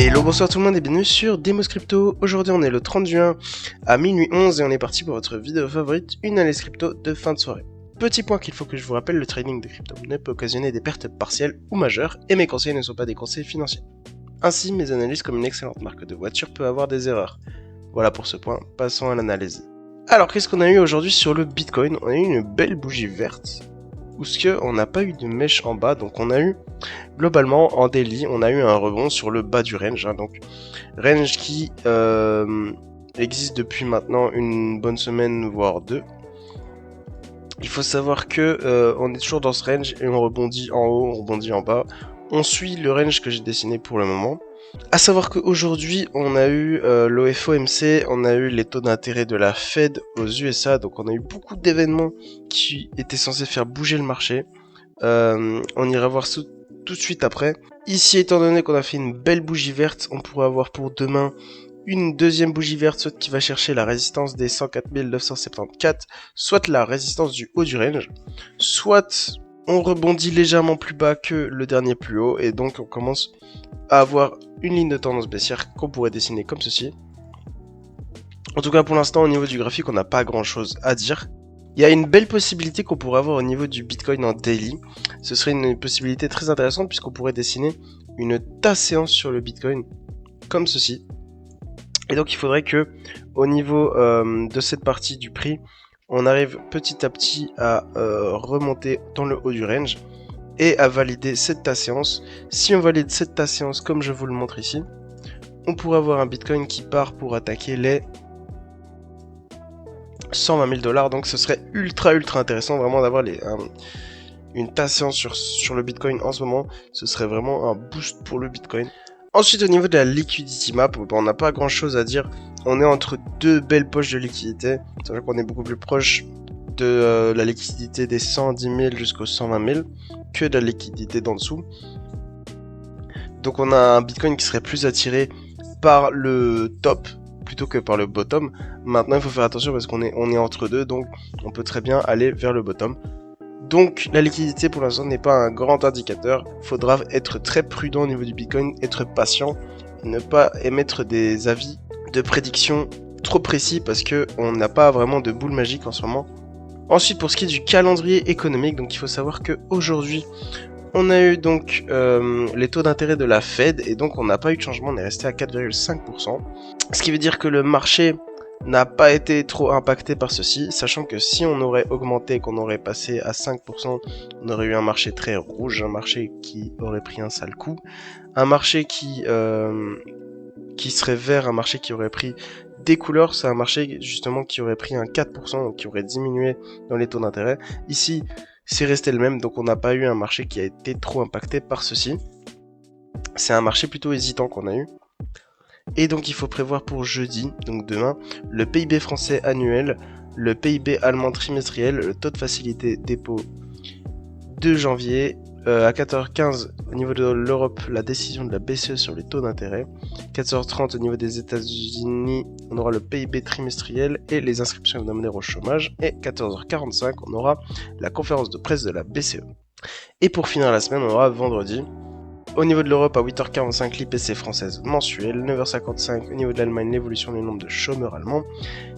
Hello, bonsoir tout le monde et bienvenue sur Demos Crypto. Aujourd'hui on est le 30 juin à minuit 11 et on est parti pour votre vidéo favorite, une analyse crypto de fin de soirée. Petit point qu'il faut que je vous rappelle, le trading de crypto-monnaie peut occasionner des pertes partielles ou majeures et mes conseils ne sont pas des conseils financiers. Ainsi, mes analyses comme une excellente marque de voiture peut avoir des erreurs. Voilà pour ce point, passons à l'analyse. Alors qu'est-ce qu'on a eu aujourd'hui sur le Bitcoin? On a eu une belle bougie verte, où ce que on n'a pas eu de mèche en bas, donc on a eu globalement en daily, on a eu un rebond sur le bas du range, donc range qui existe depuis maintenant une bonne semaine voire deux. Il faut savoir que on est toujours dans ce range et on rebondit en haut, on rebondit en bas. On suit le range que j'ai dessiné pour le moment. À savoir qu'aujourd'hui, on a eu l'OFOMC, on a eu les taux d'intérêt de la Fed aux USA, donc on a eu beaucoup d'événements qui étaient censés faire bouger le marché. On ira voir tout de suite après. Ici, étant donné qu'on a fait une belle bougie verte, on pourrait avoir pour demain une deuxième bougie verte, soit qui va chercher la résistance des 104 974, soit la résistance du haut du range, soit on rebondit légèrement plus bas que le dernier plus haut, et donc on commence à avoir une ligne de tendance baissière qu'on pourrait dessiner comme ceci. En tout cas, pour l'instant, au niveau du graphique, on n'a pas grand chose à dire. Il y a une belle possibilité qu'on pourrait avoir au niveau du Bitcoin en daily. Ce serait une possibilité très intéressante puisqu'on pourrait dessiner une tasse séance sur le Bitcoin comme ceci. Et donc il faudrait que au niveau de cette partie du prix, on arrive petit à petit à remonter dans le haut du range et à valider cette tasse séance. Si on valide cette tasse séance comme je vous le montre ici, on pourrait avoir un Bitcoin qui part pour attaquer les 120 000 $, donc ce serait ultra intéressant vraiment d'avoir une tasse séance sur le Bitcoin en ce moment. Ce serait vraiment un boost pour le Bitcoin. Ensuite, au niveau de la liquidity map, on n'a pas grand chose à dire. On est entre deux belles poches de liquidité. C'est-à-dire qu'on est beaucoup plus proche de la liquidité des 110 000 jusqu'aux 120 000 que de la liquidité d'en dessous. Donc on a un Bitcoin qui serait plus attiré par le top plutôt que par le bottom. Maintenant, il faut faire attention parce qu'on est entre deux, donc on peut très bien aller vers le bottom. Donc la liquidité pour l'instant n'est pas un grand indicateur, il faudra être très prudent au niveau du Bitcoin, être patient, ne pas émettre des avis de prédiction trop précis parce que on n'a pas vraiment de boule magique en ce moment. Ensuite, pour ce qui est du calendrier économique, donc il faut savoir qu'aujourd'hui on a eu donc les taux d'intérêt de la Fed et donc on n'a pas eu de changement, on est resté à 4,5%, ce qui veut dire que le marché n'a pas été trop impacté par ceci, sachant que si on aurait augmenté, qu'on aurait passé à 5%, on aurait eu un marché très rouge, un marché qui aurait pris un sale coup, un marché qui serait vert, un marché qui aurait pris des couleurs, c'est un marché justement qui aurait pris un 4%, donc qui aurait diminué dans les taux d'intérêt. Ici, c'est resté le même, donc on n'a pas eu un marché qui a été trop impacté par ceci. C'est un marché plutôt hésitant qu'on a eu. Et donc il faut prévoir pour jeudi, donc demain, le PIB français annuel, le PIB allemand trimestriel, le taux de facilité dépôt de janvier, à 14h15 au niveau de l'Europe, la décision de la BCE sur les taux d'intérêt, 14h30 au niveau des États-Unis, on aura le PIB trimestriel et les inscriptions hebdomadaires au chômage, et 14h45 on aura la conférence de presse de la BCE. Et pour finir la semaine, on aura vendredi. Au niveau de l'Europe, à 8h45, l'IPC française mensuelle, 9h55 au niveau de l'Allemagne, l'évolution du nombre de chômeurs allemands,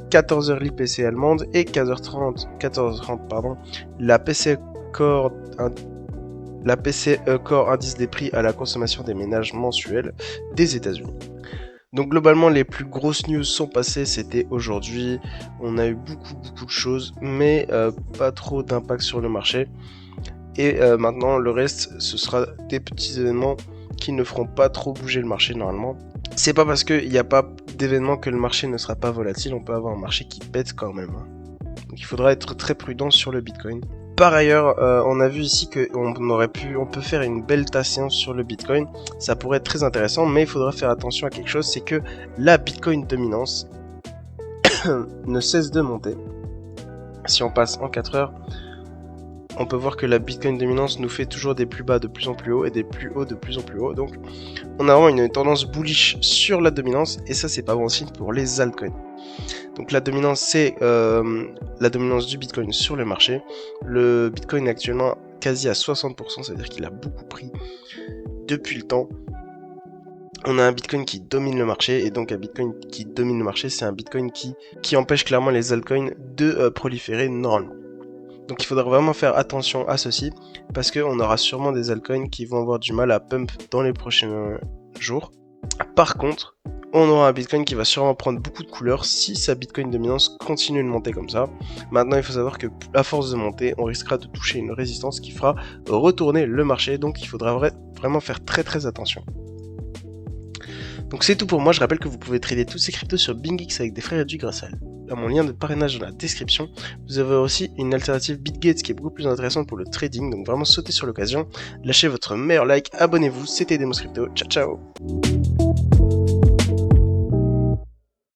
14h l'IPC allemande et 14h30 la PCE Core indice des prix à la consommation des ménages mensuels des États-Unis. Donc globalement, les plus grosses news sont passées, c'était aujourd'hui. On a eu beaucoup de choses, mais pas trop d'impact sur le marché. Et maintenant, le reste, ce sera des petits événements qui ne feront pas trop bouger le marché normalement. C'est pas parce qu'il n'y a pas d'événements que le marché ne sera pas volatile, on peut avoir un marché qui pète quand même. Donc il faudra être très prudent sur le Bitcoin. Par ailleurs, on a vu ici qu'on peut faire une belle tasse séance sur le Bitcoin. Ça pourrait être très intéressant, mais il faudra faire attention à quelque chose, c'est que la Bitcoin dominance ne cesse de monter. Si on passe en 4 heures, on peut voir que la Bitcoin dominance nous fait toujours des plus bas de plus en plus haut et des plus hauts de plus en plus haut. Donc on a vraiment une tendance bullish sur la dominance et ça c'est pas bon signe pour les altcoins. Donc la dominance c'est la dominance du Bitcoin sur le marché. Le Bitcoin est actuellement quasi à 60%, c'est-à-dire qu'il a beaucoup pris depuis le temps. on a un Bitcoin qui domine le marché, et donc un Bitcoin qui domine le marché, c'est un Bitcoin qui empêche clairement les altcoins de proliférer normalement. Donc il faudra vraiment faire attention à ceci, parce qu'on aura sûrement des altcoins qui vont avoir du mal à pump dans les prochains jours. Par contre, on aura un Bitcoin qui va sûrement prendre beaucoup de couleurs si sa Bitcoin dominance continue de monter comme ça. Maintenant, il faut savoir que à force de monter, on risquera de toucher une résistance qui fera retourner le marché, donc il faudra vraiment faire très attention. Donc c'est tout pour moi, je rappelle que vous pouvez trader tous ces cryptos sur BingX avec des frais réduits grâce à mon lien de parrainage dans la description. Vous avez aussi une alternative BitGate qui est beaucoup plus intéressante pour le trading, donc vraiment sautez sur l'occasion, lâchez votre meilleur like, abonnez-vous, c'était Demos Crypto, ciao ciao.